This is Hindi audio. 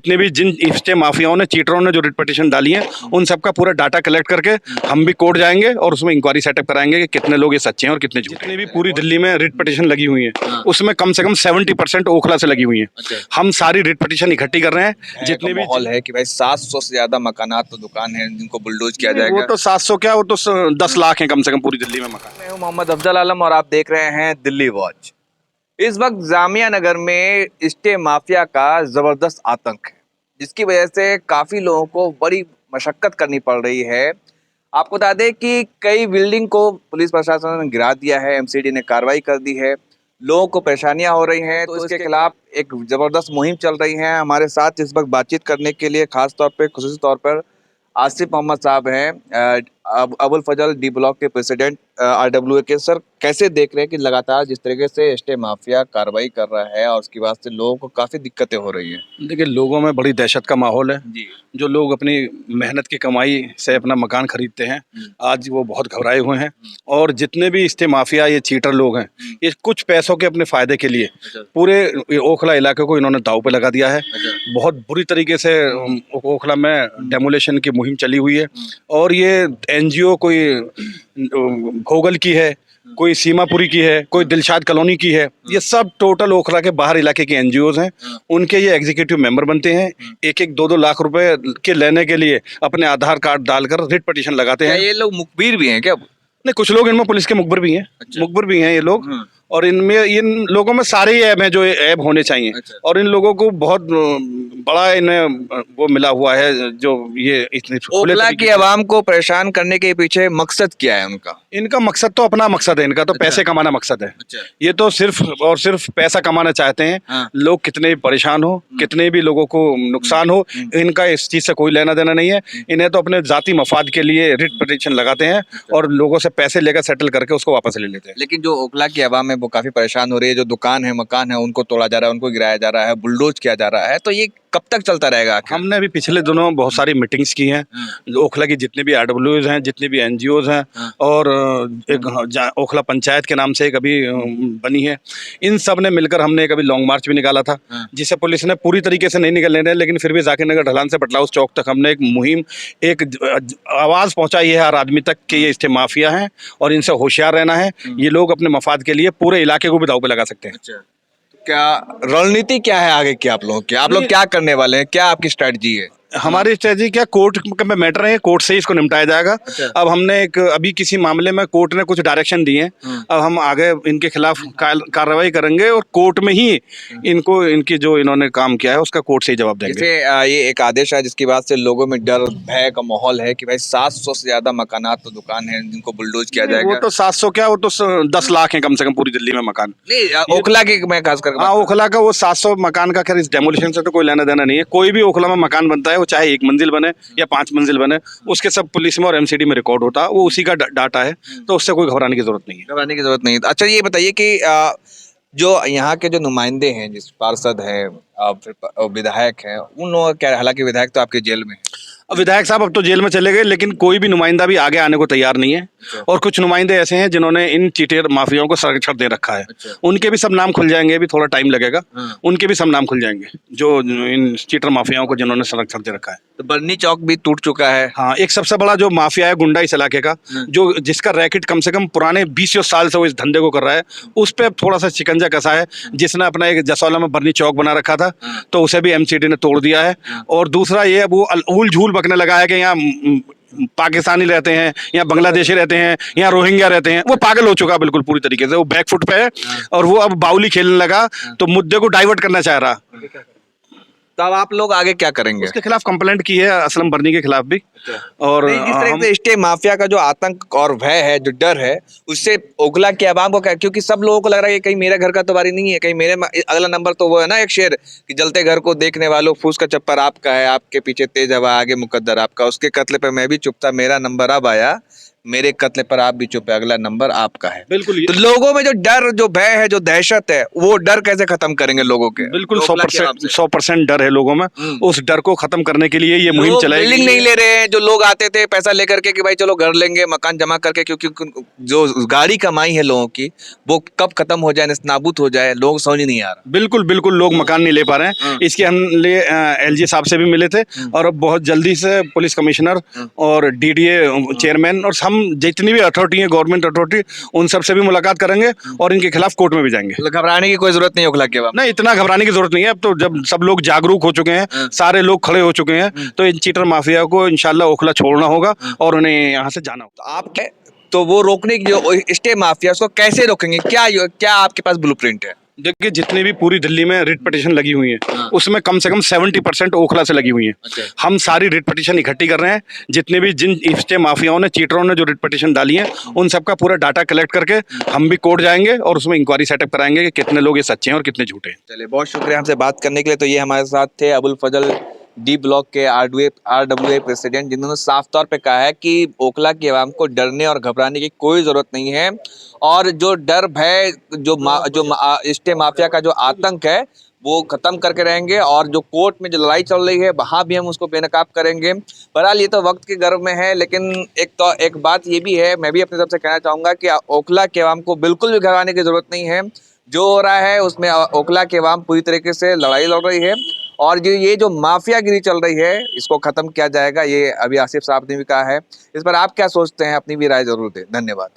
जितने भी जिन स्टे माफियाओं ने, चीटरों ने जो रिट पिटीशन डाली है, उन सबका पूरा डाटा कलेक्ट करके हम भी कोर्ट जाएंगे और उसमें इंक्वायरी सेटअप कराएंगे कि कितने लोग ये सच्चे हैं और कितने झूठे। जितनी भी पूरी दिल्ली में रिट पिटीशन लगी हुई है उसमें कम से कम 70% ओखला से लगी हुई है। हम सारी रिट पिटीशन इकट्ठी कर रहे हैं। जितने भी माहौल है कि भाई 700 से ज्यादा मकानात तो दुकान है जिनको बुलडोज किया जाएगा। वो तो 700 क्या, वो तो 10 लाख है कम से कम पूरी दिल्ली में मकान। मैं हूं मोहम्मद अफजल आलम और आप देख रहे हैं दिल्ली वॉच। इस वक्त जामिया नगर में स्टे माफिया का जबरदस्त आतंक है, जिसकी वजह से काफी लोगों को बड़ी मशक्कत करनी पड़ रही है। आपको बता दें कि कई बिल्डिंग को पुलिस प्रशासन ने गिरा दिया है, एमसीडी ने कार्रवाई कर दी है, लोगों को परेशानियां हो रही हैं, तो इसके खिलाफ एक जबरदस्त मुहिम चल रही है। हमारे साथ इस वक्त बातचीत करने के लिए खास तौर पे खुसूसी तौर पर आसिफ मोहम्मद साहब हैं, अबुल फजल डी ब्लॉक के प्रेसिडेंट आरडब्ल्यूए के। सर, कैसे देख रहे हैं कि लगातार जिस तरीके से स्टे माफिया कार्रवाई कर रहा है और उसकी वजह से लोगों को काफी दिक्कतें हो रही हैं? देखिए, लोगों में बड़ी दहशत का माहौल है। जी। जो लोग अपनी मेहनत की कमाई से अपना मकान खरीदते हैं, आज वो बहुत घबराए हुए हैं। और जितने भी स्टे माफिया, ये चीटर लोग हैं, ये कुछ पैसों के अपने फायदे के लिए पूरे ये ओखला इलाके को इन्होंने दांव पे लगा दिया है। बहुत बुरी तरीके से ओखला में डेमोलेशन की मुहिम चली हुई है। और ये एनजीओ कोई भोगल की है, कोई सीमापुरी की है, कोई दिलशाद कॉलोनी की है, ये सब टोटल ओखला के बाहर इलाके के एनजीओज हैं। उनके ये एग्जीक्यूटिव मेंबर बनते हैं। 1-2 लाख रुपए के लेने के लिए अपने आधार कार्ड डालकर रिट पिटीशन लगाते हैं। ये लोग मुखबिर भी हैं क्या? नहीं, कुछ लोग इनमें पुलिस के मुखबिर भी हैं। मुखबिर भी हैं ये लोग। और इनमें, इन लोगों में सारे ही ऐब हैं जो ऐब होने चाहिए। और इन लोगों को बहुत बड़ा इन्हें वो मिला हुआ है, जो ये इतने खुले ओखला तरीके की से- आवाम को परेशान करने के पीछे मकसद क्या है उनका? इनका मकसद तो अपना मकसद है, इनका तो पैसे कमाना मकसद है। ये तो सिर्फ और सिर्फ पैसा कमाना चाहते हैं। हाँ। लोग कितने भी परेशान हो, कितने भी लोगों को नुकसान हो, इनका इस चीज से कोई लेना देना नहीं है। इन्हें तो अपने जाति मफाद के लिए रिट पिटीशन लगाते हैं और लोगों से पैसे लेकर सेटल करके उसको वापस ले लेते हैं। लेकिन जो ओखला की आवाम है वो काफी परेशान हो रही है। जो दुकान है, मकान है, उनको तोड़ा जा रहा है, उनको गिराया जा रहा है, बुलडोज किया जा रहा है, तो ये कब तक चलता रहेगा आखिर? हमने अभी पिछले दिनों बहुत सारी मीटिंग्स की हैं। ओखला की जितने भी आरडब्ल्यूज हैं, जितने भी एनजीओज हैं, और एक ओखला पंचायत के नाम से एक अभी बनी है, इन सब ने मिलकर हमने एक अभी लॉन्ग मार्च भी निकाला था, जिसे पुलिस ने पूरी तरीके से नहीं निकलने दिया, लेकिन फिर भी जाकिर नगर ढलान से बटला हाउस चौक तक हमने एक मुहिम, एक आवाज़ पहुंचाई है हर आदमी तक कि ये स्टे माफिया हैं और इनसे होशियार रहना है। ये लोग अपने मफाद के लिए पूरे इलाके को भी दांव पे लगा सकते हैं। क्या रणनीति क्या है आगे की आप लोगों की? आप लोग क्या करने वाले हैं? क्या आपकी स्ट्रेटजी है? हमारी स्ट्रेटजी क्या, कोर्ट में मैटर है, कोर्ट से ही इसको निपटाया जाएगा। अब हमने एक अभी किसी मामले में कोर्ट ने कुछ डायरेक्शन दिए हैं, अब हम आगे इनके खिलाफ कार्रवाई करेंगे और कोर्ट में ही इनको, इनकी जो इन्होंने काम किया है उसका कोर्ट से ही जवाब देंगे। जैसे ये एक आदेश है जिसकी बात से लोगों में डर भय का माहौल है कि भाई 700 से ज्यादा मकानात तो दुकान है जिनको बुलडोज किया जाएगा। वो तो 700 क्या, वो तो 10 लाख है कम से कम पूरी दिल्ली में मकान। नहीं, ओखला की मैं खास करके हाँ, ओखला का वो 700 मकान का खैर इस डेमोलिशन से तो कोई लेना देना नहीं है। कोई भी ओखला में मकान बनता है, वो चाहे 1 मंजिल बने या 5 मंजिल बने, उसके सब पुलिस में और एमसीडी में रिकॉर्ड होता है, वो उसी का डाटा है, तो उससे कोई घबराने की जरूरत नहीं है। घबराने की जरूरत नहीं है। अच्छा, ये बताइए कि जो यहाँ के जो नुमाइंदे हैं, जिस पार्षद हैं, फिर विधायक हैं, उन लोगों का क्या? हालांकि विधायक तो आपके जेल में है। अब विधायक साहब अब तो जेल में चले गए, लेकिन कोई भी नुमाइंदा भी आगे आने को तैयार नहीं है। और कुछ नुमाइंदे ऐसे हैं जिन्होंने इन चीटर माफियाओं को संरक्षण दे रखा है। उनके भी सब नाम खुल जाएंगे, अभी थोड़ा टाइम लगेगा। उनके भी सब नाम खुल जाएंगे जो इन चीटर माफियाओं को जिन्होंने संरक्षण दे रखा है। तो बर्नी चौक भी टूट चुका है। हाँ, एक सबसे बड़ा जो माफिया है गुंडा इस इलाके का, जो जिसका रैकेट कम से कम पुराने 20 साल से वो इस धंधे को कर रहा है, उस पर थोड़ा सा शिकंजा कसा है। जिसने अपना एक जसौला में बर्नी चौक बना रखा था, तो उसे भी एमसीडी ने तोड़ दिया है। और दूसरा ये अब वो ऊल झूल बकने लगा है कि यहाँ पाकिस्तानी रहते हैं, यहाँ बांग्लादेशी रहते हैं, यहाँ रोहिंग्या रहते हैं। वो पागल हो चुका बिल्कुल पूरी तरीके से, वो बैकफुट पे है और वो अब बाउली खेलने लगा, तो मुद्दे को डाइवर्ट करना चाह रहा। तो अब आप लोग आगे क्या करेंगे? उसके खिलाफ कंप्लेंट की है, असलम बर्नी के खिलाफ भी। और जिस तरह से स्टे माफिया का जो आतंक और भय है, जो डर है, उससे ओखला की आवाम को क्या? क्योंकि सब लोगों को लग रहा है कि कहीं मेरे घर का तो बारी नहीं है, कहीं मेरे अगला नंबर तो वो है ना, एक शेर कि जलते घर को देखने वालों, फूस का चप्पर आपका है, आपके पीछे तेज हवा, आगे मुकद्दर आपका, उसके कत्ले पे मैं भी चुप था, मेरा नंबर अब आया, मेरे कत्ले पर आप भी चुप है, अगला नंबर आपका है। बिल्कुल तो लोगों में जो डर, जो भय है, जो दहशत है, वो डर कैसे खत्म करेंगे लोगों के? बिल्कुल ओखला के नाम से। 100% डर है लोगों में। उस डर को खत्म करने के लिए ये मुहिम लोग चलाई बिल्डिंग गई नहीं है। ले रहे हैं, जो लोग आते थे पैसा लेकर के कि भाई चलो घर लेंगे, मकान जमा करके, क्योंकि जो गाड़ी कमाई है लोगों की वो कब खत्म हो जाए, नाबूद हो जाए, लोग समझ नहीं आ रहा। बिल्कुल बिल्कुल लोग मकान नहीं ले पा रहे हैं। इसके हम लिए एलजी साहब से भी मिले थे और अब बहुत जल्दी से पुलिस कमिश्नर और डीडीए चेयरमैन और हम जितनी भी अथॉरिटी है, गवर्नमेंट अथॉरिटी, उन सब से भी मुलाकात करेंगे और इनके खिलाफ कोर्ट में भी जाएंगे। मतलब घबराने की कोई जरूरत नहीं ओखला के बाद। नहीं, इतना घबराने की जरूरत नहीं है। अब तो जब सब लोग जागरूक हो चुके हैं, सारे लोग खड़े हो चुके हैं, तो इन चीटर माफिया को इंशाल्लाह ओखला छोड़ना होगा और उन्हें यहाँ से जाना होगा। तो आप तो वो रोकने की जो स्टे माफिया, उसको कैसे रोकेंगे? क्या आपके पास ब्लूप्रिंट है? देखिए, जितनी भी पूरी दिल्ली में रिट पिटीशन लगी हुई है, उसमें कम से कम 70% ओखला से लगी हुई है। हम सारी रिट पिटीशन इकट्ठी कर रहे हैं। जितने भी जिन स्टे माफियाओं ने, चीटरों ने जो रिट पिटीशन डाली है, उन सबका पूरा डाटा कलेक्ट करके हम भी कोर्ट जाएंगे और उसमें इंक्वायरी सेटअप कराएंगे कि कितने लोग ये सच्चे हैं और कितने झूठे हैं। चलिए, बहुत शुक्रिया हमसे बात करने के लिए। तो ये हमारे साथ थे अबुल फजल, डी ब्लॉक के आरडब्ल्यूए प्रेसिडेंट, जिन्होंने साफ तौर पे कहा है कि ओखला की आवाम को डरने और घबराने की कोई जरूरत नहीं है, और जो डर भय, स्टे माफिया का जो आतंक है वो खत्म करके रहेंगे, और जो कोर्ट में जो लड़ाई चल रही है वहां भी हम उसको बेनकाब करेंगे। बहरहाल ये तो वक्त के गर्व में है, लेकिन एक बात ये भी है, मैं भी अपनी तरफ से कहना चाहूंगा कि ओखला की आवाम को बिल्कुल भी घबराने की जरूरत नहीं है। जो हो रहा है उसमें ओखला की आवाम पूरी तरीके से लड़ाई लड़ रही है, और ये जो माफियागिरी चल रही है इसको खत्म किया जाएगा, ये अभी आसिफ साहब ने भी कहा है। इस पर आप क्या सोचते हैं? अपनी भी राय जरूर दें। धन्यवाद।